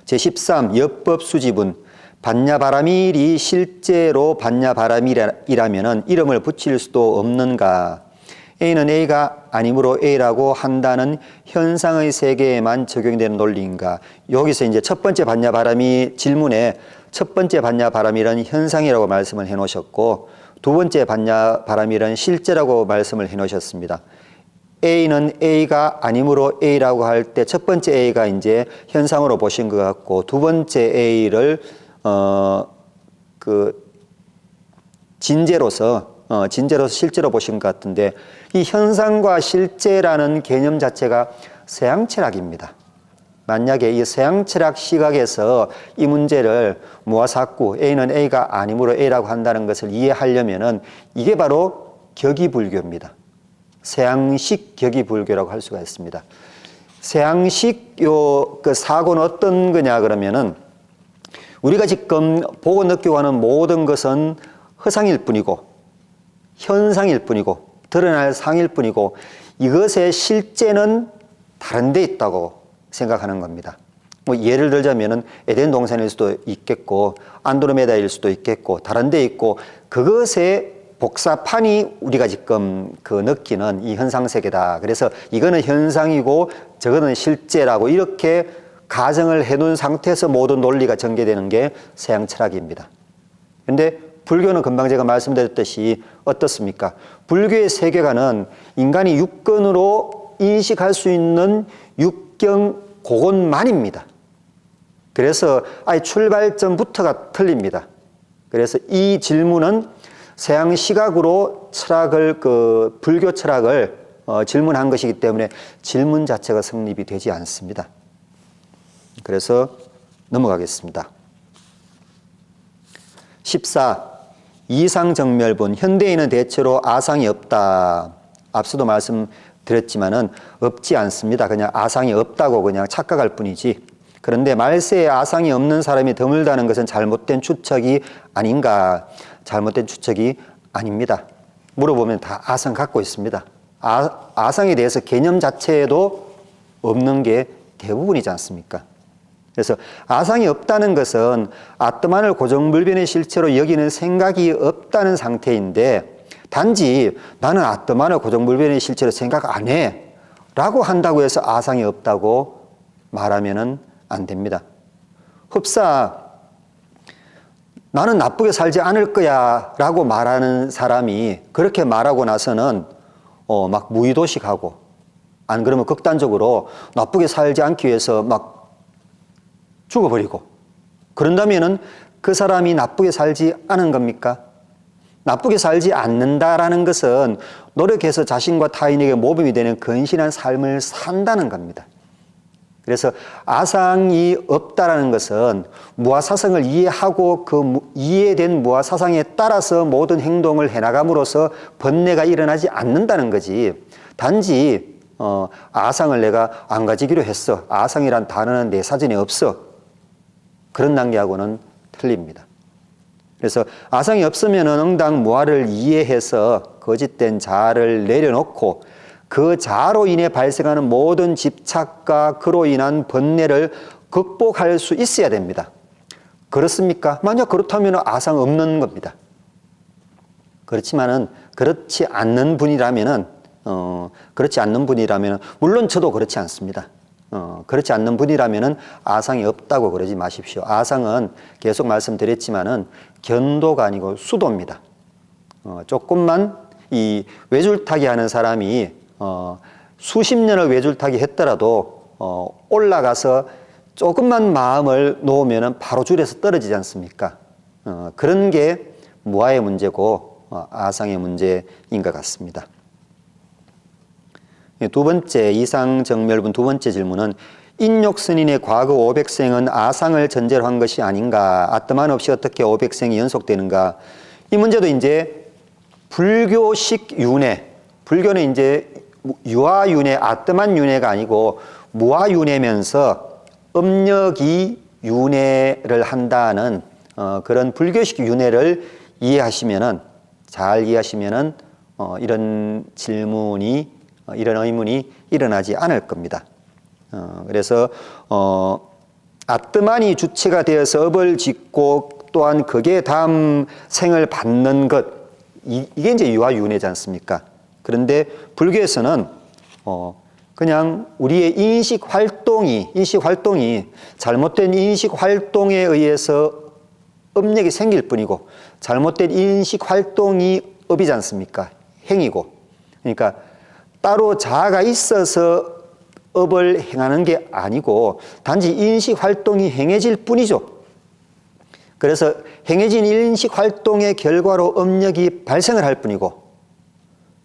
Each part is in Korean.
제13 여법 수지분 반야바라밀이 실제로 반야바라밀이라면 이름을 붙일 수도 없는가? A는 A가 아니므로 A라고 한다는 현상의 세계에만 적용되는 논리인가? 여기서 이제 첫 번째 반야바라밀 질문에 첫 번째 반야바라밀은 현상이라고 말씀을 해 놓으셨고 두 번째 반야바라밀은 실제라고 말씀을 해 놓으셨습니다. A는 A가 아니므로 A라고 할 때 첫 번째 A가 이제 현상으로 보신 것 같고 두 번째 A를 진제로서 실제로 보신 것 같은데 이 현상과 실제라는 개념 자체가 서양철학입니다. 만약에 이 서양철학 시각에서 이 문제를 무아사구 A는 A가 아니므로 A라고 한다는 것을 이해하려면은 이게 바로 격이불교입니다. 서양식 격이불교라고 할 수가 있습니다. 서양식 그 사고는 어떤 거냐 그러면은 우리가 지금 보고 느끼고 하는 모든 것은 허상일 뿐이고 현상일 뿐이고 드러날 상일 뿐이고 이것의 실제는 다른 데 있다고 생각하는 겁니다. 뭐 예를 들자면은 에덴 동산일 수도 있겠고 안드로메다일 수도 있겠고 다른 데 있고 그것의 복사판이 우리가 지금 느끼는 이 현상세계다. 그래서 이거는 현상이고 저거는 실제라고 이렇게 가정을 해놓은 상태에서 모든 논리가 전개되는 게 서양 철학입니다. 그런데 불교는 금방 제가 말씀드렸듯이 어떻습니까? 불교의 세계관은 인간이 육根으로 인식할 수 있는 육경 그것만입니다. 그래서 아예 출발점부터가 틀립니다. 그래서 이 질문은 서양 시각으로 철학을 불교 철학을 질문한 것이기 때문에 질문 자체가 성립이 되지 않습니다. 그래서 넘어가겠습니다. 14. 이상정멸분 현대인은 대체로 아상이 없다. 앞서도 말씀드렸지만은 없지 않습니다. 그냥 아상이 없다고 그냥 착각할 뿐이지. 그런데 말세에 아상이 없는 사람이 드물다는 것은 잘못된 추측이 아닌가? 잘못된 추측이 아닙니다. 물어보면 다 아상 갖고 있습니다. 아상에 대해서 개념 자체에도 없는 게 대부분이지 않습니까? 그래서 아상이 없다는 것은 아트만을 고정불변의 실체로 여기는 생각이 없다는 상태인데 단지 나는 아트만을 고정불변의 실체로 생각 안 해 라고 한다고 해서 아상이 없다고 말하면 안 됩니다. 흡사 나는 나쁘게 살지 않을 거야 라고 말하는 사람이 그렇게 말하고 나서는 막 무의도식하고 안 그러면 극단적으로 나쁘게 살지 않기 위해서 막 죽어버리고 그런다면은 그 사람이 나쁘게 살지 않은 겁니까? 나쁘게 살지 않는다라는 것은 노력해서 자신과 타인에게 모범이 되는 건실한 삶을 산다는 겁니다. 그래서 아상이 없다라는 것은 무아사상을 이해하고 그 이해된 무아사상에 따라서 모든 행동을 해나감으로써 번뇌가 일어나지 않는다는 거지. 단지 아상을 내가 안 가지기로 했어. 아상이란 단어는 내 사전에 없어. 그런 단계하고는 틀립니다. 그래서 아상이 없으면 응당 무아를 이해해서 거짓된 자아를 내려놓고 그 자아로 인해 발생하는 모든 집착과 그로 인한 번뇌를 극복할 수 있어야 됩니다. 그렇습니까? 만약 그렇다면 아상 없는 겁니다. 그렇지만은 그렇지 않는 분이라면은 물론 저도 그렇지 않습니다. 그렇지 않는 분이라면은 아상이 없다고 그러지 마십시오. 아상은 계속 말씀드렸지만은 견도가 아니고 수도입니다. 조금만 이 외줄타기 하는 사람이 수십 년을 외줄타기 했더라도 올라가서 조금만 마음을 놓으면은 바로 줄에서 떨어지지 않습니까? 그런 게 무아의 문제고 아상의 문제인 것 같습니다. 두 번째 이상정멸분 두 번째 질문은 인욕스님의 과거 500생은 아상을 전제로 한 것이 아닌가? 아트만 없이 어떻게 500생이 연속되는가? 이 문제도 이제 불교식 윤회, 불교는 이제 유아윤회, 아트만 윤회가 아니고 무아윤회면서 음력이 윤회를 한다는 그런 불교식 윤회를 잘 이해하시면은 이런 질문이 이런 의문이 일어나지 않을 겁니다. 그래서 아뜨만이 주체가 되어서 업을 짓고 또한 그게 다음 생을 받는 것, 이게 이제 유아윤회지 않습니까? 그런데 불교에서는 그냥 우리의 인식 활동이 잘못된 인식 활동에 의해서 업력이 생길 뿐이고, 잘못된 인식 활동이 업이지 않습니까? 행이고. 그러니까 따로 자아가 있어서 업을 행하는 게 아니고 단지 인식 활동이 행해질 뿐이죠. 그래서 행해진 인식 활동의 결과로 업력이 발생을 할 뿐이고,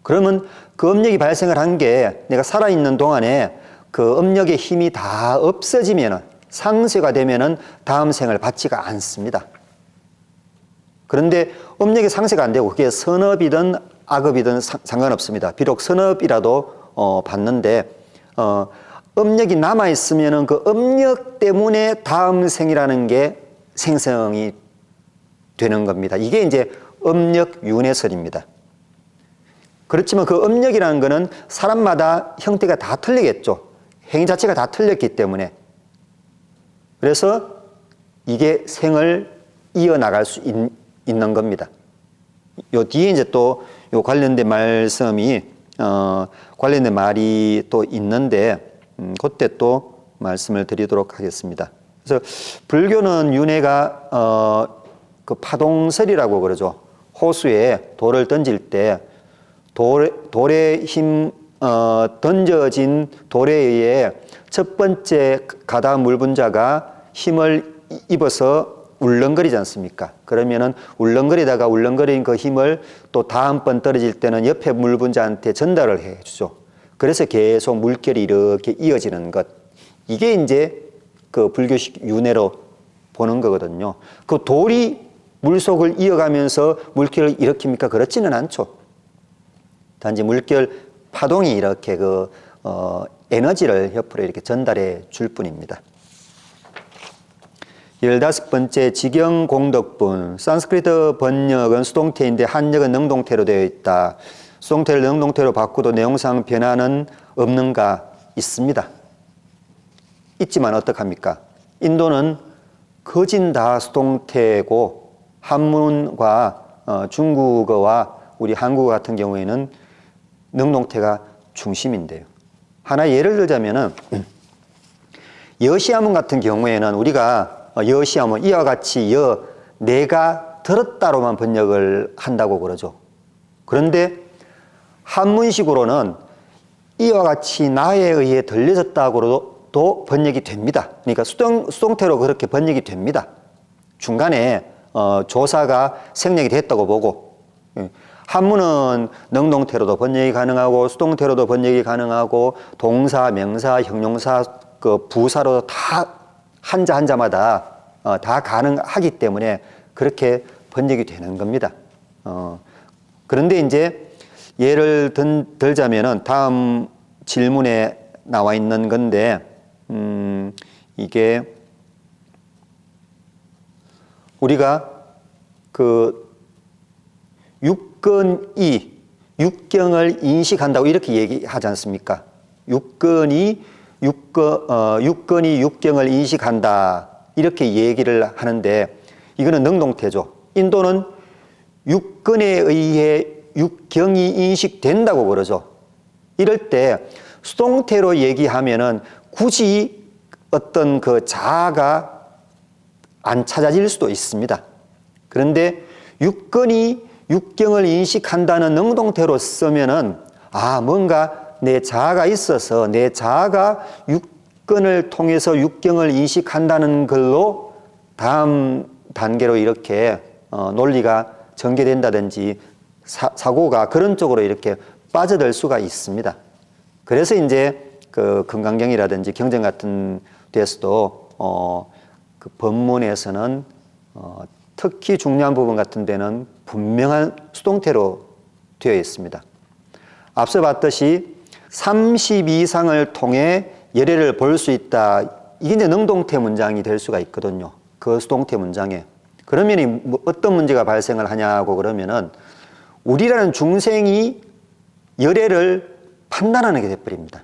그러면 그 업력이 발생을 한 게 내가 살아있는 동안에 그 업력의 힘이 다 없어지면은, 상쇄가 되면은 다음 생을 받지가 않습니다. 그런데 업력이 상쇄가 안 되고 그게 선업이든 악업이든 상관없습니다. 비록 선업이라도 받는데 업력이 남아있으면은 그 업력 때문에 다음 생이라는 게 생성이 되는 겁니다. 이게 이제 업력윤회설입니다. 그렇지만 그 업력이라는 거는 사람마다 형태가 다 틀리겠죠. 행위 자체가 다 틀렸기 때문에. 그래서 이게 생을 이어나갈 수 있는 겁니다. 요 뒤에 이제 또 요 관련된 말씀이, 관련된 말이 또 있는데, 그때 또 말씀을 드리도록 하겠습니다. 그래서 불교는 윤회가, 그 파동설이라고 그러죠. 호수에 돌을 던질 때 돌에 던져진 돌에 의해 첫 번째 가다 물분자가 힘을 입어서 울렁거리지 않습니까? 그러면은 울렁거린 그 힘을 또 다음번 떨어질 때는 옆에 물분자한테 전달을 해 주죠. 그래서 계속 물결이 이렇게 이어지는 것. 이게 이제 그 불교식 윤회로 보는 거거든요. 그 돌이 물속을 이어가면서 물결을 일으킵니까? 그렇지는 않죠. 단지 물결 파동이 이렇게 에너지를 옆으로 이렇게 전달해 줄 뿐입니다. 15번째 직영공덕분. 산스크리트 번역은 수동태인데 한역은 능동태로 되어 있다. 수동태를 능동태로 바꾸도 내용상 변화는 없는가? 있습니다. 있지만 어떡합니까? 인도는 거진 다 수동태고 한문과 중국어와 우리 한국어 같은 경우에는 능동태가 중심인데요. 하나 예를 들자면은 여시야문 같은 경우에는 우리가 여시야문 이와 같이 내가 들었다로만 번역을 한다고 그러죠. 그런데 한문식으로는 이와 같이 나에 의해 들려졌다고도 번역이 됩니다. 그러니까 수동태로 그렇게 번역이 됩니다. 중간에 조사가 생략이 됐다고 보고, 한문은 능동태로도 번역이 가능하고 수동태로도 번역이 가능하고 동사, 명사, 형용사, 그 부사로 다 한자마다 다 가능하기 때문에 그렇게 번역이 되는 겁니다. 그런데 이제 예를 들자면은 다음 질문에 나와 있는 건데, 이게 우리가 그 육경을 인식한다고 이렇게 얘기하지 않습니까? 육근이 육경을 인식한다 이렇게 얘기를 하는데, 이거는 능동태죠. 인도는 육근에 의해 육경이 인식된다고 그러죠. 이럴 때 수동태로 얘기하면은 굳이 어떤 그 자아가 안 찾아질 수도 있습니다. 그런데 육근이 육경을 인식한다는 능동태로 쓰면은 뭔가 내 자아가 있어서 내 자아가 육근을 통해서 육경을 인식한다는 걸로 다음 단계로 이렇게 논리가 전개된다든지 사고가 그런 쪽으로 이렇게 빠져들 수가 있습니다. 그래서 이제 그 금강경이라든지 경전 같은 데서도 그 법문에서는 특히 중요한 부분 같은 데는 분명한 수동태로 되어 있습니다. 앞서 봤듯이 30 이상을 통해 열애를 볼 수 있다. 이게 이제 능동태 문장이 될 수가 있거든요. 그 수동태 문장에. 그러면 어떤 문제가 발생을 하냐고 그러면은 우리라는 중생이 열애를 판단하는 게 돼버립니다.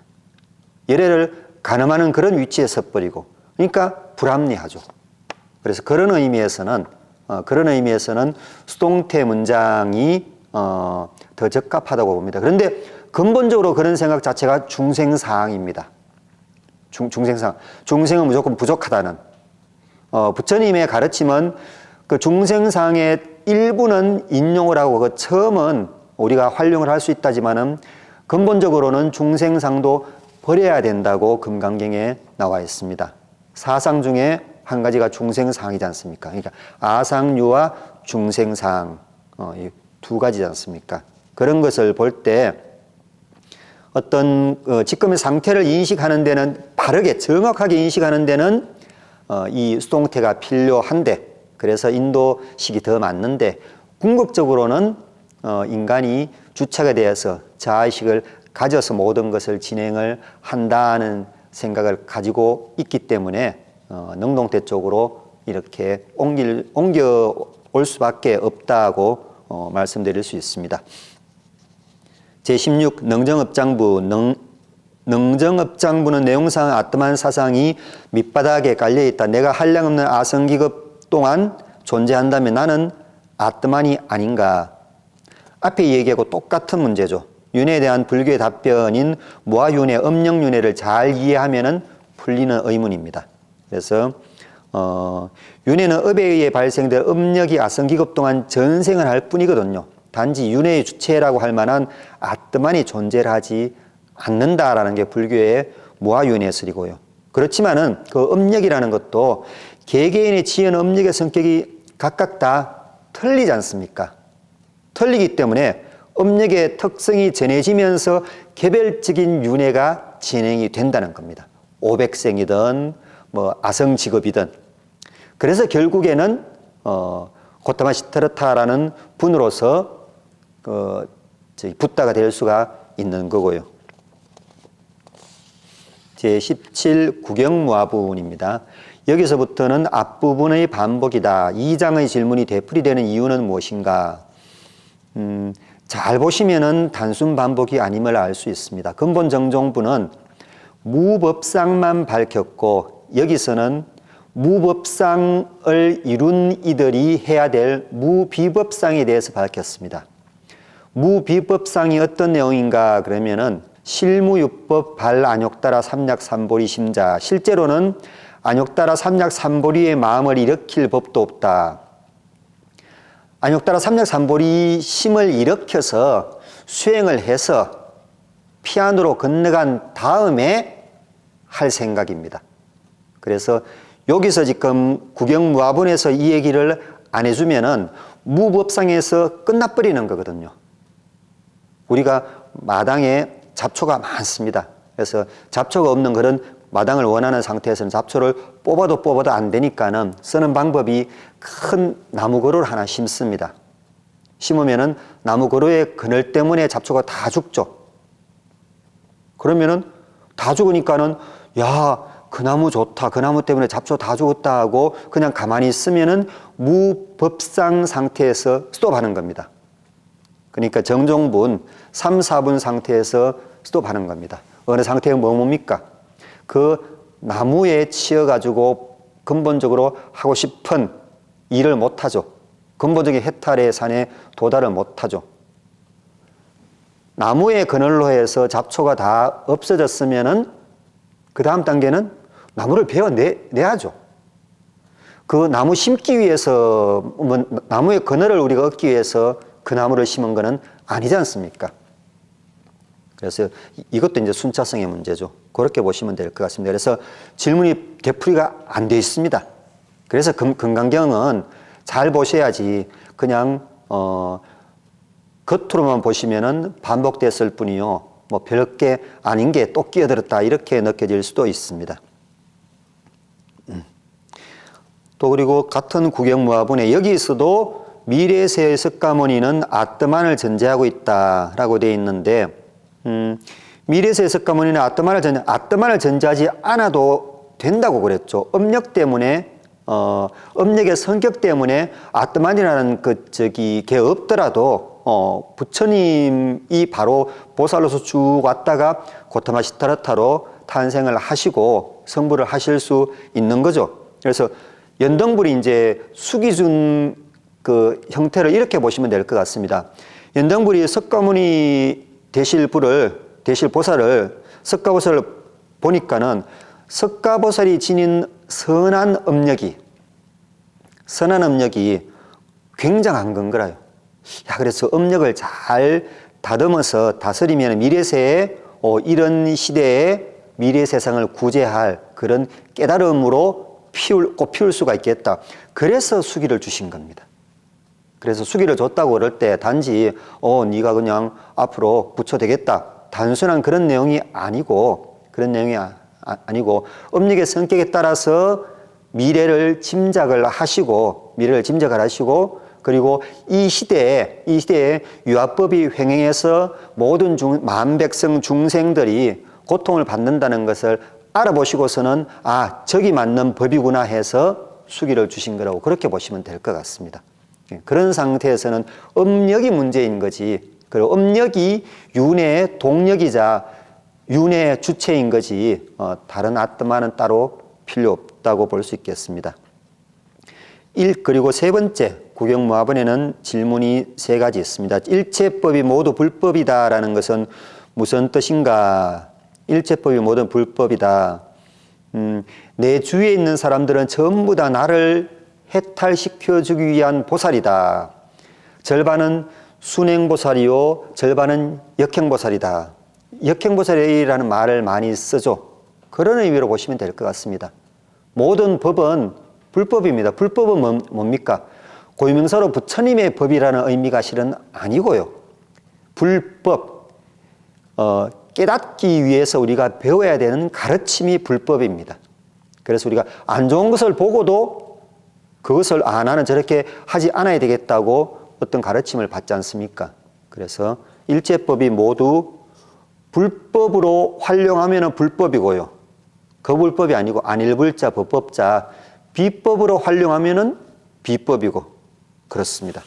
열애를 가늠하는 그런 위치에 서버리고 그러니까 불합리하죠. 그래서 그런 의미에서는 수동태 문장이 더 적합하다고 봅니다. 그런데 근본적으로 그런 생각 자체가 중생사항입니다. 중생사항. 중생은 무조건 부족하다는. 부처님의 가르침은 그 중생사항의 일부는 인용을 하고 그 처음은 우리가 활용을 할 수 있다지만은 근본적으로는 중생상도 버려야 된다고 금강경에 나와 있습니다. 사상 중에 한 가지가 중생상이지 않습니까? 그러니까 아상유와 중생상 이 두 가지지 않습니까? 그런 것을 볼 때 어떤 지금의 상태를 인식하는 데는 바르게 정확하게 인식하는 데는 이 수동태가 필요한데 그래서 인도식이 더 맞는데 궁극적으로는 인간이 주체가 되어서 자아의식을 가져서 모든 것을 진행을 한다는 생각을 가지고 있기 때문에 능동태 쪽으로 이렇게 옮겨 올 수밖에 없다고 말씀드릴 수 있습니다. 제16 능정업장부 능정업장부는 내용상 아뜨만 사상이 밑바닥에 깔려있다. 내가 한량없는 아성기급 동안 존재한다면 나는 아뜨만이 아닌가. 앞에 얘기하고 똑같은 문제죠. 윤회에 대한 불교의 답변인 무아윤회, 음력윤회를 잘 이해하면 풀리는 의문입니다. 그래서 윤회는 업에 의해 발생될 음력이 아성기급 동안 전생을 할 뿐이거든요. 단지 윤회의 주체라고 할 만한 아뜨만이 존재를 하지 않는다라는 게 불교의 무아윤회설이고요. 그렇지만은 그 음력이라는 것도 개개인의 지은 음력의 성격이 각각 다 틀리지 않습니까? 틀리기 때문에 음력의 특성이 전해지면서 개별적인 윤회가 진행이 된다는 겁니다. 오백생이든 뭐 아성직업이든. 그래서 결국에는 고타마 시타르타라는 분으로서 붓다가 될 수가 있는 거고요. 제17 구경무아부분입니다. 여기서부터는 앞부분의 반복이다. 2장의 질문이 되풀이되는 이유는 무엇인가? 잘 보시면은 단순 반복이 아님을 알 수 있습니다. 근본 정종부는 무법상만 밝혔고 여기서는 무법상을 이룬 이들이 해야 될 무비법상에 대해서 밝혔습니다. 무비법상이 어떤 내용인가 그러면은 실무유법 발안욕따라 삼약삼보리 심자. 실제로는 안욕따라 삼약삼보리의 마음을 일으킬 법도 없다. 안욕따라 삼약삼보리 심을 일으켜서 수행을 해서 피안으로 건너간 다음에 할 생각입니다. 그래서 여기서 지금 구경무아본에서 이 얘기를 안 해주면은 무법상에서 끝나버리는 거거든요. 우리가 마당에 잡초가 많습니다. 그래서 잡초가 없는 그런 마당을 원하는 상태에서는 잡초를 뽑아도 안 되니까는 쓰는 방법이 큰 나무 그루를 하나 심습니다. 심으면은 나무 그루의 그늘 때문에 잡초가 다 죽죠. 그러면은 다 죽으니까는 야, 그 나무 좋다. 그 나무 때문에 잡초 다 죽었다 하고 그냥 가만히 있으면은 무법상 상태에서 스톱하는 겁니다. 그러니까 정종분 3, 4분 상태에서 스톱하는 겁니다. 어느 상태가 뭡니까? 그 나무에 치여가지고 근본적으로 하고 싶은 일을 못하죠. 근본적인 해탈의 산에 도달을 못하죠. 나무의 그늘로 해서 잡초가 다 없어졌으면은 그 다음 단계는 나무를 베어내야죠. 그 나무 심기 위해서, 나무의 그늘을 우리가 얻기 위해서 그 나무를 심은 거는 아니지 않습니까? 그래서 이것도 이제 순차성의 문제죠. 그렇게 보시면 될 것 같습니다. 그래서 질문이 되풀이가 안 돼 있습니다. 그래서 금강경은 잘 보셔야지 그냥 겉으로만 보시면은 반복됐을 뿐이요. 뭐 별게 아닌 게 또 끼어들었다 이렇게 느껴질 수도 있습니다. 또 그리고 같은 구경무아분에 여기서도 미래세의 석가모니는 아뜨만을 전제하고 있다라고 되어 있는데 미래세의 석가모니는 아뜨만을 전제하지 않아도 된다고 그랬죠. 음력 때문에 음력의 성격 때문에 아뜨만이라는 게 없더라도 부처님이 바로 보살로서 쭉 왔다가 고타마 시타르타로 탄생을 하시고 선부를 하실 수 있는 거죠. 그래서 연등불이 이제 숙이준 그 형태를 이렇게 보시면 될 것 같습니다. 연등불이 석가모니 되실 보살을 석가보살을 보니까는 석가보살이 지닌 선한 업력이 굉장한 건 거라요. 야, 그래서 업력을 잘 다듬어서 다스리면 미래세에 이런 시대에 미래 세상을 구제할 그런 깨달음으로 피울 수가 있겠다. 그래서 수기를 주신 겁니다. 그래서 수기를 줬다고 그럴 때 단지 네가 그냥 앞으로 부처 되겠다. 단순한 그런 내용이 아니고 업력의 성격에 따라서 미래를 짐작을 하시고 그리고 이 시대에 유아법이 횡행해서 모든 만백성 중생들이 고통을 받는다는 것을 알아보시고서는 저기 맞는 법이구나 해서 수기를 주신 거라고 그렇게 보시면 될 것 같습니다. 그런 상태에서는 업력이 문제인 거지, 그리고 업력이 윤회의 동력이자 윤회의 주체인 거지 다른 아ত্마는 따로 필요 없다고 볼 수 있겠습니다. 그리고 세 번째 구경무화본에는 질문이 세 가지 있습니다. 일체법이 모두 불법이다라는 것은 무슨 뜻인가? 일체법이 모두 불법이다. 내 주위에 있는 사람들은 전부 다 나를 해탈시켜주기 위한 보살이다. 절반은 순행보살이요, 절반은 역행보살이다. 역행보살이라는 말을 많이 쓰죠. 그런 의미로 보시면 될 것 같습니다. 모든 법은 불법입니다. 불법은 뭡니까? 고유명사로 부처님의 법이라는 의미가 실은 아니고요. 불법, 깨닫기 위해서 우리가 배워야 되는 가르침이 불법입니다. 그래서 우리가 안 좋은 것을 보고도 그것을 나는 저렇게 하지 않아야 되겠다고 어떤 가르침을 받지 않습니까? 그래서 일체법이 모두 불법으로 활용하면 불법이고요. 거불법이 아니고 안일불자, 법법자, 비법으로 활용하면 비법이고 그렇습니다.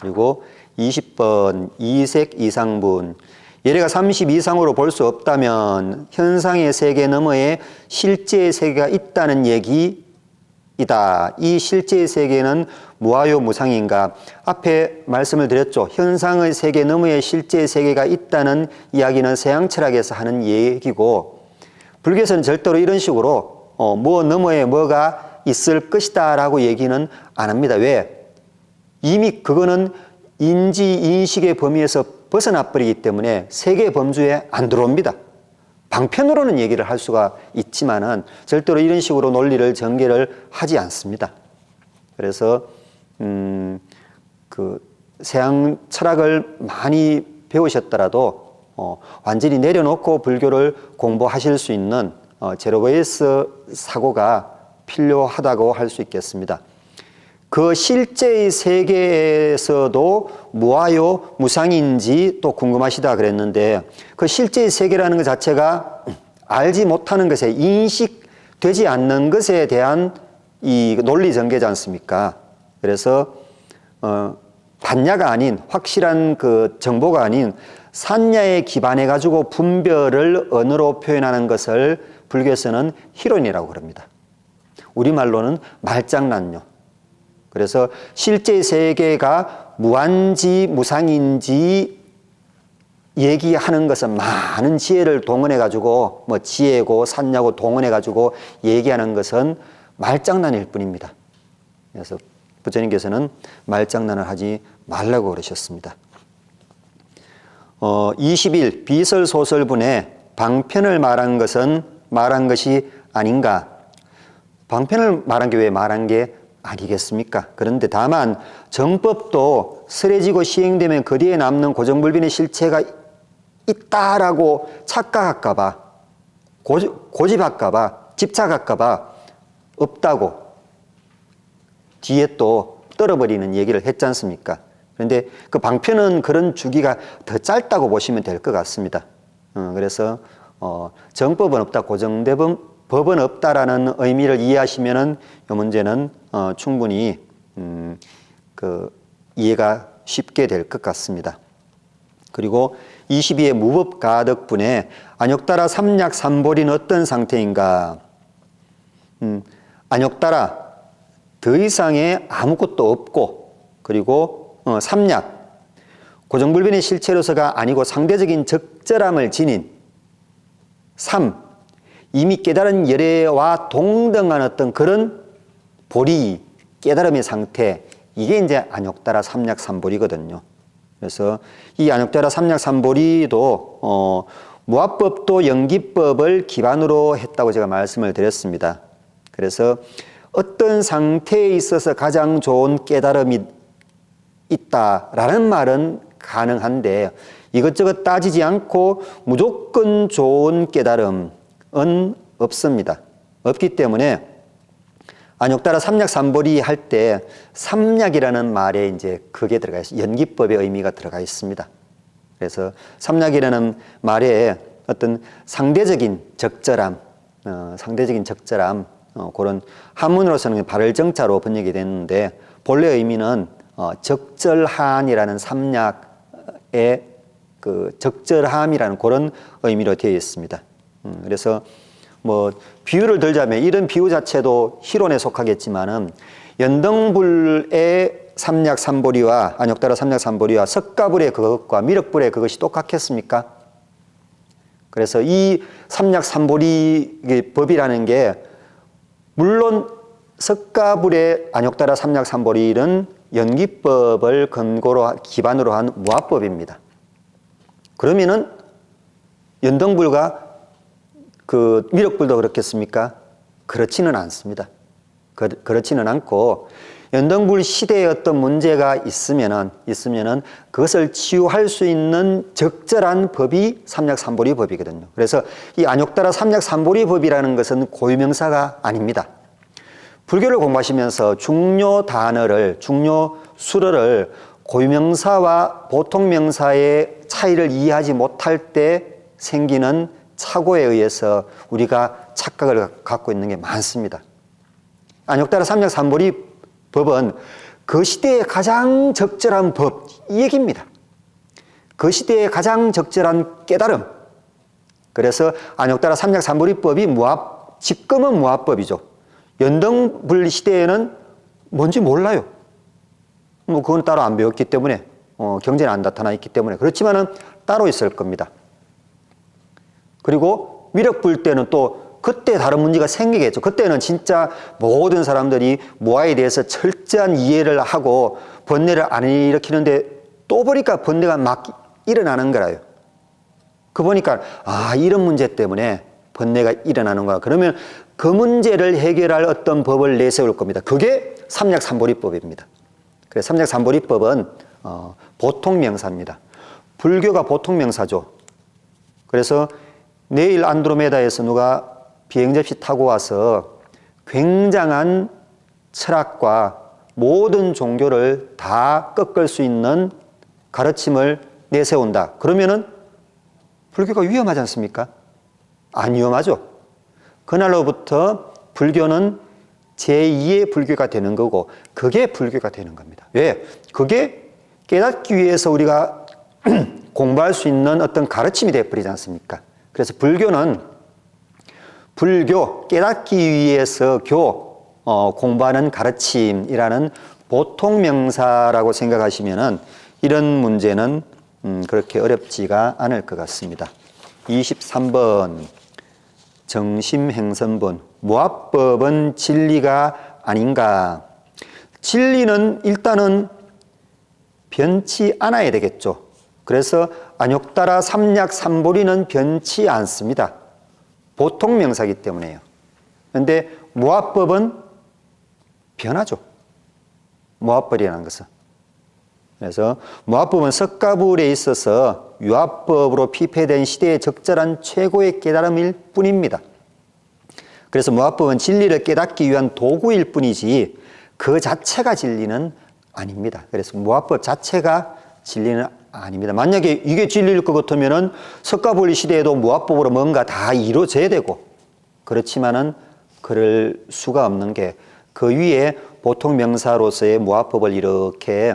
그리고 20번 이색 이상분, 예래가 30 이상으로 볼 수 없다면 현상의 세계 너머에 실제의 세계가 있다는 얘기이다. 이 실제의 세계는 무아요 무상인가? 앞에 말씀을 드렸죠. 현상의 세계 너머에 실제의 세계가 있다는 이야기는 서양철학에서 하는 얘기고, 불교에서는 절대로 이런 식으로 뭐 너머에 뭐가 있을 것이다 라고 얘기는 안 합니다. 왜? 이미 그거는 인지인식의 범위에서 벗어나 버리기 때문에 세계 범주에 안 들어옵니다. 방편으로는 얘기를 할 수가 있지만은 절대로 이런 식으로 논리를 전개를 하지 않습니다. 그래서 그 서양 철학을 많이 배우셨더라도 완전히 내려놓고 불교를 공부하실 수 있는 제로베이스 사고가 필요하다고 할 수 있겠습니다. 그 실제의 세계에서도 무아요 무상인지 또 궁금하시다 그랬는데, 그 실제의 세계라는 것 자체가 알지 못하는 것에, 인식되지 않는 것에 대한 이 논리 전개지 않습니까? 그래서 반야가 아닌, 확실한 그 정보가 아닌 산야에 기반해 가지고 분별을 언어로 표현하는 것을 불교에서는 희론이라고 그럽니다. 우리말로는 말장난요. 그래서 실제 세계가 무한지 무상인지 얘기하는 것은 많은 지혜를 동원해 가지고, 뭐 지혜고 산야고 동원해 가지고 얘기하는 것은 말장난일 뿐입니다. 그래서 부처님께서는 말장난을 하지 말라고 그러셨습니다. 21 비설소설분에 방편을 말한 것이 아닌가? 방편을 말한 게 왜 말한 게 아니겠습니까? 그런데 다만 정법도 설해지고 시행되면 그 뒤에 남는 고정불변의 실체가 있다라고 착각할까 봐, 고집할까 봐, 집착할까 봐 없다고 뒤에 또 떨어버리는 얘기를 했지 않습니까? 그런데 그 방편은 그런 주기가 더 짧다고 보시면 될 것 같습니다. 그래서 정법은 없다, 법은 없다라는 의미를 이해하시면은 이 문제는 충분히 그 이해가 쉽게 될 것 같습니다. 그리고 22의 무법가덕분에 안욕따라 삼약삼보리는 어떤 상태인가? 안욕따라 더 이상의 아무것도 없고, 그리고 삼약 고정불변의 실체로서가 아니고 상대적인 적절함을 지닌, 삼 이미 깨달은 열애와 동등한 어떤 그런 보리, 깨달음의 상태, 이게 이제 안욕따라 삼약삼보리거든요. 그래서 이 안욕따라 삼약삼보리도 무아법도 연기법을 기반으로 했다고 제가 말씀을 드렸습니다. 그래서 어떤 상태에 있어서 가장 좋은 깨달음이 있다라는 말은 가능한데, 이것저것 따지지 않고 무조건 좋은 깨달음은 없습니다. 없기 때문에 안욕따라 삼약삼보리 할 때 삼약이라는 말에 이제 그게 들어가 있어요. 연기법의 의미가 들어가 있습니다. 그래서 삼약이라는 말에 어떤 상대적인 적절함, 그런 한문으로서는 발을정자로 번역이 됐는데, 본래 의미는 적절한이라는 삼약의 그 적절함이라는 그런 의미로 되어 있습니다. 그래서 뭐 비유를 들자면 이런 비유 자체도 희론에 속하겠지만은, 연등불의 삼약삼보리와 안욕따라 삼약삼보리와 석가불의 그것과 미륵불의 그것이 똑같겠습니까? 그래서 이 삼약삼보리 법이라는 게, 물론 석가불의 안욕따라 삼약삼보리는 연기법을 기반으로 한 무아법입니다. 그러면은 연등불과 그 미륵불도 그렇겠습니까? 그렇지는 않습니다. 그렇지는 않고, 연등불 시대에 어떤 문제가 있으면은 그것을 치유할 수 있는 적절한 법이 삼약삼보리 법이거든요. 그래서 이 안욕따라 삼약삼보리 법이라는 것은 고유명사가 아닙니다. 불교를 공부하시면서 중요 단어를, 중요 수어를 고유명사와 보통명사의 차이를 이해하지 못할 때 생기는 착오에 의해서 우리가 착각을 갖고 있는 게 많습니다. 안욕따라 삼약삼보리 법은 그 시대에 가장 적절한 법, 이 얘기입니다. 그 시대에 가장 적절한 깨달음. 그래서 안욕따라 삼약삼보리법이 지금은 무아법이죠. 연등불 시대에는 뭔지 몰라요. 뭐 그건 따로 안 배웠기 때문에, 경전에 안 나타나 있기 때문에. 그렇지만은 따로 있을 겁니다. 그리고 미륵불 때는 또 그때 다른 문제가 생기겠죠. 그때는 진짜 모든 사람들이 무아에 대해서 철저한 이해를 하고 번뇌를 안 일으키는데, 또 보니까 번뇌가 막 일어나는 거라요. 그 보니까 이런 문제 때문에 번뇌가 일어나는 거야. 그러면 그 문제를 해결할 어떤 법을 내세울 겁니다. 그게 삼약삼보리법입니다. 그래서 삼약삼보리법은 보통명사입니다. 불교가 보통명사죠. 그래서 내일 안드로메다에서 누가 비행접시 타고 와서 굉장한 철학과 모든 종교를 다 꺾을 수 있는 가르침을 내세운다. 그러면은 불교가 위험하지 않습니까? 안 위험하죠. 그날로부터 불교는 제2의 불교가 되는 거고, 그게 불교가 되는 겁니다. 왜? 그게 깨닫기 위해서 우리가 공부할 수 있는 어떤 가르침이 되어버리지 않습니까? 그래서 불교는 깨닫기 위해서 공부하는 가르침이라는 보통명사라고 생각하시면은 이런 문제는 그렇게 어렵지가 않을 것 같습니다. 23번 정심행선본, 무아법은 진리가 아닌가? 진리는 일단은 변치 않아야 되겠죠. 그래서 안욕따라 삼약삼보리는 변치 않습니다. 보통명사이기 때문에요. 그런데 무아법은 변하죠. 무아법이라는 것은. 그래서 무아법은 석가불에 있어서 유아법으로 피폐된 시대에 적절한 최고의 깨달음일 뿐입니다. 그래서 무아법은 진리를 깨닫기 위한 도구일 뿐이지 그 자체가 진리는 아닙니다. 그래서 무아법 자체가 진리는 아닙니다. 만약에 이게 진리일 것 같으면은 석가불 시대에도 무아법으로 뭔가 다 이루어져야 되고, 그렇지만은 그럴 수가 없는 게 그 위에 보통 명사로서의 무아법을 이렇게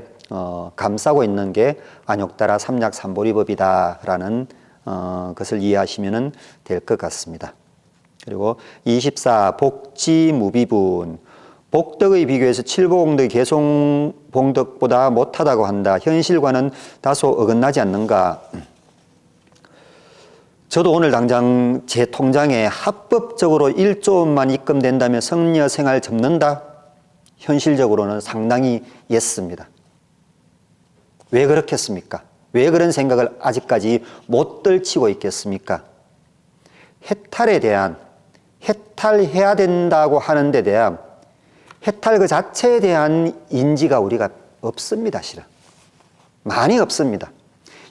감싸고 있는 게 안욕따라 삼약삼보리법이다라는 것을 이해하시면 될 것 같습니다. 그리고 24 복지무비분, 복덕의 비교에서 칠보공덕이 개송봉덕보다 못하다고 한다. 현실과는 다소 어긋나지 않는가? 저도 오늘 당장 제 통장에 합법적으로 1조 원만 입금된다면 성녀 생활 접는다? 현실적으로는 상당히 예스입니다. 왜 그렇겠습니까? 왜 그런 생각을 아직까지 못 떨치고 있겠습니까? 해탈해야 된다고 하는 데 대한 해탈 그 자체에 대한 인지가 우리가 없습니다, 실은. 많이 없습니다.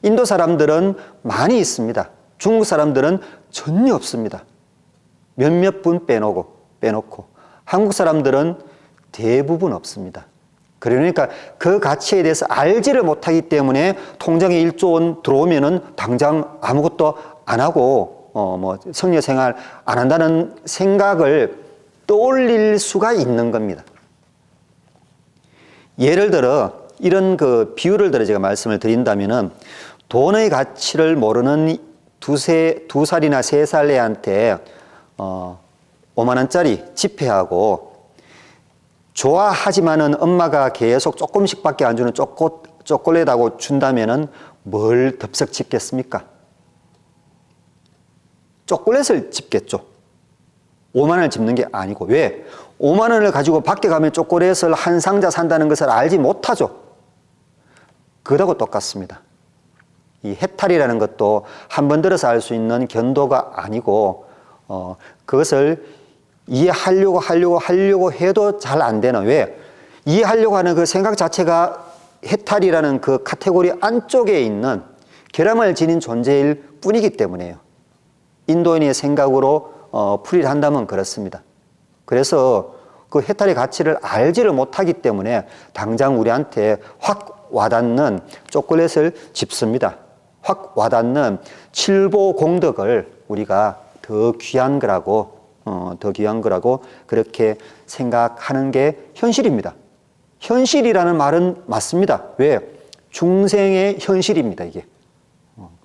인도 사람들은 많이 있습니다. 중국 사람들은 전혀 없습니다. 몇몇 분 빼놓고 한국 사람들은 대부분 없습니다. 그러니까 그 가치에 대해서 알지를 못하기 때문에 통장에 1조 원 들어오면은 당장 아무것도 안 하고 성녀 생활 안 한다는 생각을 떠올릴 수가 있는 겁니다. 예를 들어 이런 그 비유를 들어 제가 말씀을 드린다면은 돈의 가치를 모르는 두 살이나 3살 애한테 5만 원짜리 지폐하고 좋아하지만은 엄마가 계속 조금씩밖에 안 주는 초콜릿하고 준다면은 뭘 덥석 집겠습니까? 초콜릿을 집겠죠. 5만 원을 집는 게 아니고. 왜? 5만 원을 가지고 밖에 가면 초콜릿을 한 상자 산다는 것을 알지 못하죠. 그거하고 똑같습니다. 이 해탈이라는 것도 한 번 들어서 알 수 있는 견도가 아니고 그것을 이해하려고 해도 잘 안 되는. 왜? 이해하려고 하는 그 생각 자체가 해탈이라는 그 카테고리 안쪽에 있는 결함을 지닌 존재일 뿐이기 때문에요. 인도인의 생각으로 풀이를 한다면 그렇습니다. 그래서 그 해탈의 가치를 알지를 못하기 때문에 당장 우리한테 확 와닿는 초콜릿을 집습니다. 확 와닿는 칠보공덕을 우리가 더 귀한 거라고 그렇게 생각하는 게 현실입니다. 현실이라는 말은 맞습니다. 왜? 중생의 현실입니다, 이게.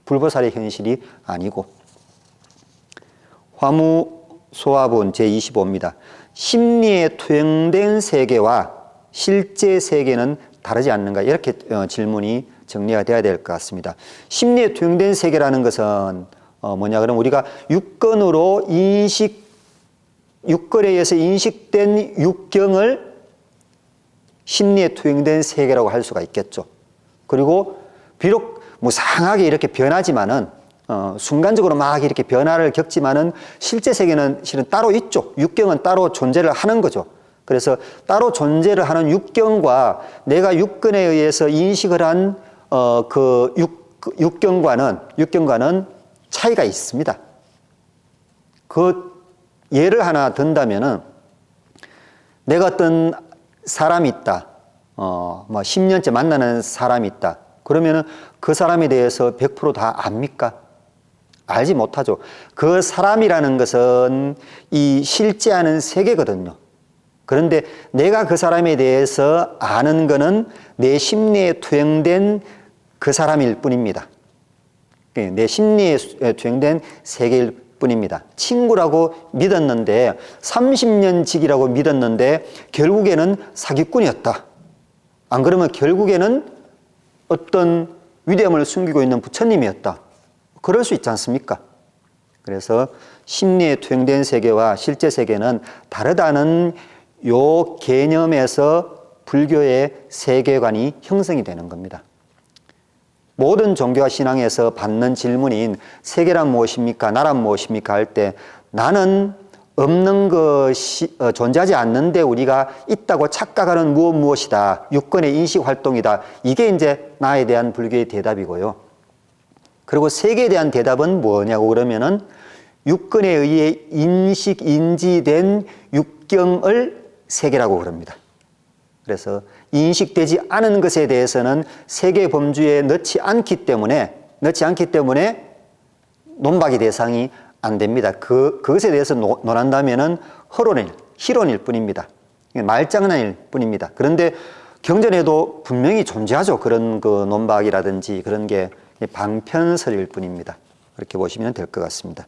불보살의 현실이 아니고. 화무소화본 제25입니다. 심리에 투영된 세계와 실제 세계는 다르지 않는가? 이렇게 질문이 정리가 돼야 될 것 같습니다. 심리에 투영된 세계라는 것은 뭐냐 그러면 우리가 육걸에 의해서 인식된 육경을 심리에 투영된 세계라고 할 수가 있겠죠. 그리고 비록 무상하게 이렇게 변하지만은 순간적으로 막 이렇게 변화를 겪지만은 실제 세계는 실은 따로 있죠. 육경은 따로 존재를 하는 거죠. 그래서 따로 존재를 하는 육경과 내가 육근에 의해서 인식을 한 그 육경과는 차이가 있습니다. 그 예를 하나 든다면은 내가 어떤 사람이 있다. 10년째 만나는 사람이 있다. 그러면은 그 사람에 대해서 100% 다 압니까? 알지 못하죠. 그 사람이라는 것은 이 실제하는 세계거든요. 그런데 내가 그 사람에 대해서 아는 거는 내 심리에 투영된 그 사람일 뿐입니다. 내 심리에 투영된 세계일 뿐입니다. 친구라고 믿었는데 30년 지기라고 믿었는데 결국에는 사기꾼이었다. 안 그러면 결국에는 어떤 위대함을 숨기고 있는 부처님이었다. 그럴 수 있지 않습니까? 그래서 심리에 투영된 세계와 실제 세계는 다르다는 요 개념에서 불교의 세계관이 형성이 되는 겁니다. 모든 종교와 신앙에서 받는 질문인 세계란 무엇입니까? 나란 무엇입니까? 할 때 나는 없는 것이 존재하지 않는데 우리가 있다고 착각하는 무엇이다. 육건의 인식 활동이다. 이게 이제 나에 대한 불교의 대답이고요. 그리고 세계에 대한 대답은 뭐냐고 그러면은 육건에 의해 인지된 육경을 세계라고 그럽니다. 그래서 인식되지 않은 것에 대해서는 세계 범주에 넣지 않기 때문에 논박의 대상이 안 됩니다. 그것에 대해서 논한다면은 희론일 뿐입니다. 말장난일 뿐입니다. 그런데 경전에도 분명히 존재하죠. 그런 그 논박이라든지 그런 게 방편설일 뿐입니다. 그렇게 보시면 될 것 같습니다.